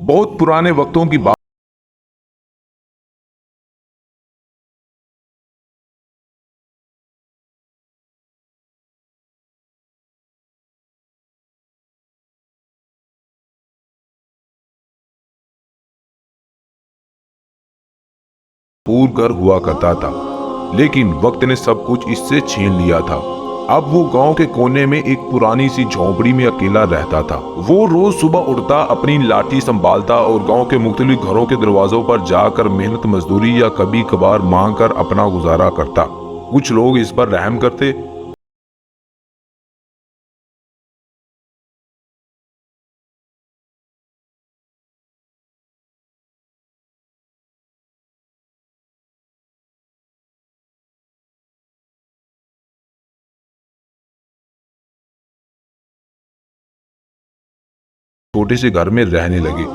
بہت پرانے وقتوں کی بات پور گھر ہوا کرتا تھا، لیکن وقت نے سب کچھ اس سے چھین لیا تھا۔ اب وہ گاؤں کے کونے میں ایک پرانی سی جھونپڑی میں اکیلا رہتا تھا۔ وہ روز صبح اٹھتا، اپنی لاٹھی سنبھالتا اور گاؤں کے مختلف گھروں کے دروازوں پر جا کر محنت مزدوری یا کبھی کبھار مانگ کر اپنا گزارا کرتا۔ کچھ لوگ اس پر رحم کرتے، چھوٹے سے گھر میں رہنے لگے۔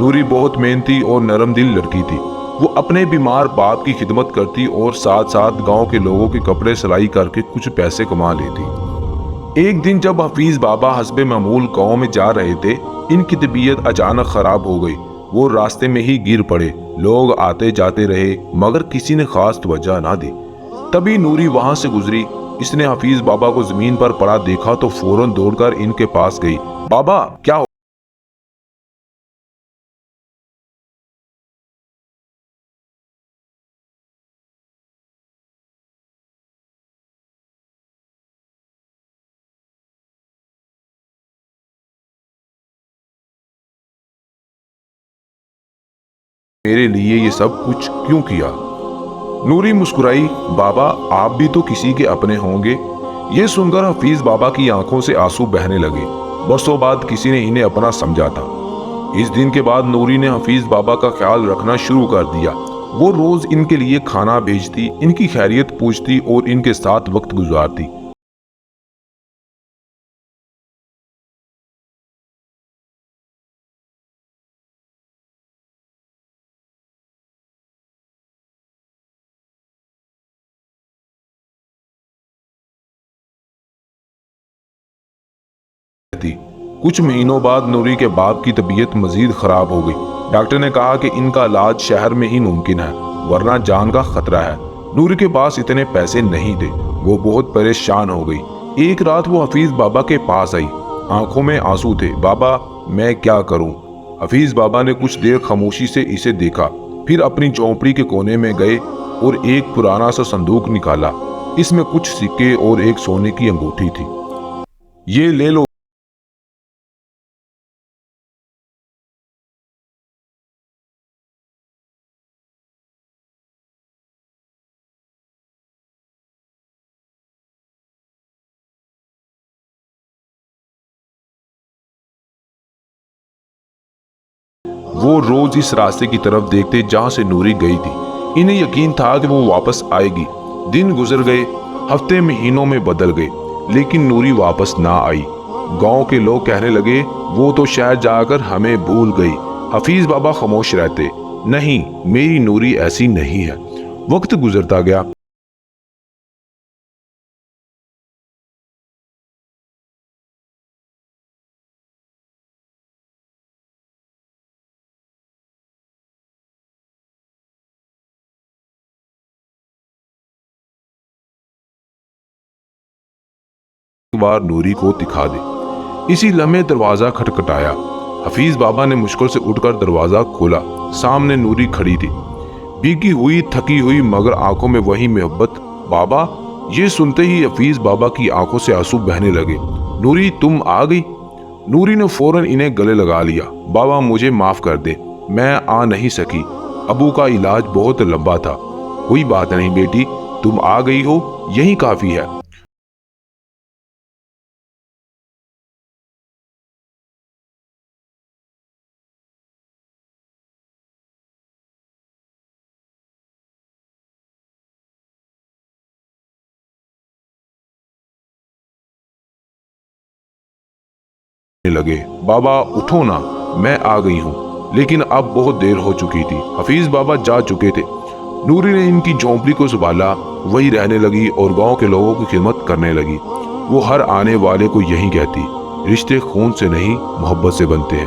نوری بہت محنتی اور نرم دل لڑکی تھی۔ وہ اپنے بیمار باپ کی خدمت کرتی اور ساتھ ساتھ گاؤں کے لوگوں کے کپڑے سلائی کر کے کچھ پیسے کما لیتی۔ ایک دن جب حفیظ بابا حسب معمول گاؤں میں جا رہے تھے، ان کی طبیعت اچانک خراب ہو گئی۔ وہ راستے میں ہی گر پڑے۔ لوگ آتے جاتے رہے مگر کسی نے خاص توجہ نہ دی۔ تبھی نوری وہاں سے گزری۔ اس نے حفیظ بابا کو زمین پر پڑا دیکھا تو فوراً دوڑ کر ان کے پاس گئی۔ بابا کیا ہو؟ میرے لیے یہ سب کچھ کیوں کیا؟ نوری مسکرائی۔ بابا آپ بھی تو کسی کے اپنے ہوں گے۔ یہ سن کر حفیظ بابا کی آنکھوں سے آنسو بہنے لگے۔ برسوں بعد کسی نے انہیں اپنا سمجھا تھا۔ اس دن کے بعد نوری نے حفیظ بابا کا خیال رکھنا شروع کر دیا۔ وہ روز ان کے لیے کھانا بھیجتی، ان کی خیریت پوچھتی اور ان کے ساتھ وقت گزارتی۔ کچھ مہینوں بعد نوری کے باپ کی طبیعت مزید خراب ہو گئی۔ ڈاکٹر نے کہا کہ ان کا علاج شہر میں ہی ممکن ہے، ورنہ جان کا خطرہ ہے۔ نوری کے پاس اتنے پیسے نہیں تھے۔ وہ بہت پریشان ہو گئی۔ ایک رات وہ حفیظ بابا کے پاس آئی۔ آنکھوں میں آنسو تھے۔ بابا میں کیا کروں؟ حفیظ بابا نے کچھ دیر خاموشی سے اسے دیکھا، پھر اپنی جھونپڑی کے کونے میں گئے اور ایک پرانا سا صندوق نکالا۔ اس میں کچھ سکے اور ایک سونے کی انگوٹھی تھی۔ یہ لے لو۔ وہ روز اس راستے کی طرف دیکھتے جہاں سے نوری گئی تھی۔ انہیں یقین تھا کہ وہ واپس آئے گی۔ دن گزر گئے، ہفتے مہینوں میں بدل گئے، لیکن نوری واپس نہ آئی۔ گاؤں کے لوگ کہنے لگے وہ تو شہر جا کر ہمیں بھول گئی۔ حفیظ بابا خاموش رہتے۔ نہیں، میری نوری ایسی نہیں ہے۔ وقت گزرتا گیا۔ بار نوری کو دکھا دے۔ اسی لمحے دروازہ کھٹکھٹایا۔ حفیظ بابا نے مشکل سے اٹھ کر دروازہ کھولا۔ سامنے نوری کھڑی تھی، بھیگی ہوئی، تھکی ہوئی، مگر آنکھوں میں وہی محبت۔ بابا! یہ سنتے ہی حفیظ بابا کی آنکھوں سے آنسو بہنے لگے۔ نوری تم آ گئی؟ نوری نے فوراً انہیں گلے لگا لیا۔ بابا مجھے معاف کر دے، میں آ نہیں سکی۔ ابو کا علاج بہت لمبا تھا۔ کوئی بات نہیں بیٹی، تم آ گئی ہو، یہی کافی ہے۔ لگے بابا اٹھو نا، میں آ گئی ہوں۔ لیکن اب بہت دیر ہو چکی تھی۔ حفیظ بابا جا چکے تھے۔ نوری نے ان کی جھونپڑی کو سنبھالا، وہی رہنے لگی اور گاؤں کے لوگوں کی خدمت کرنے لگی۔ وہ ہر آنے والے کو یہی کہتی، رشتے خون سے نہیں محبت سے بنتے ہیں۔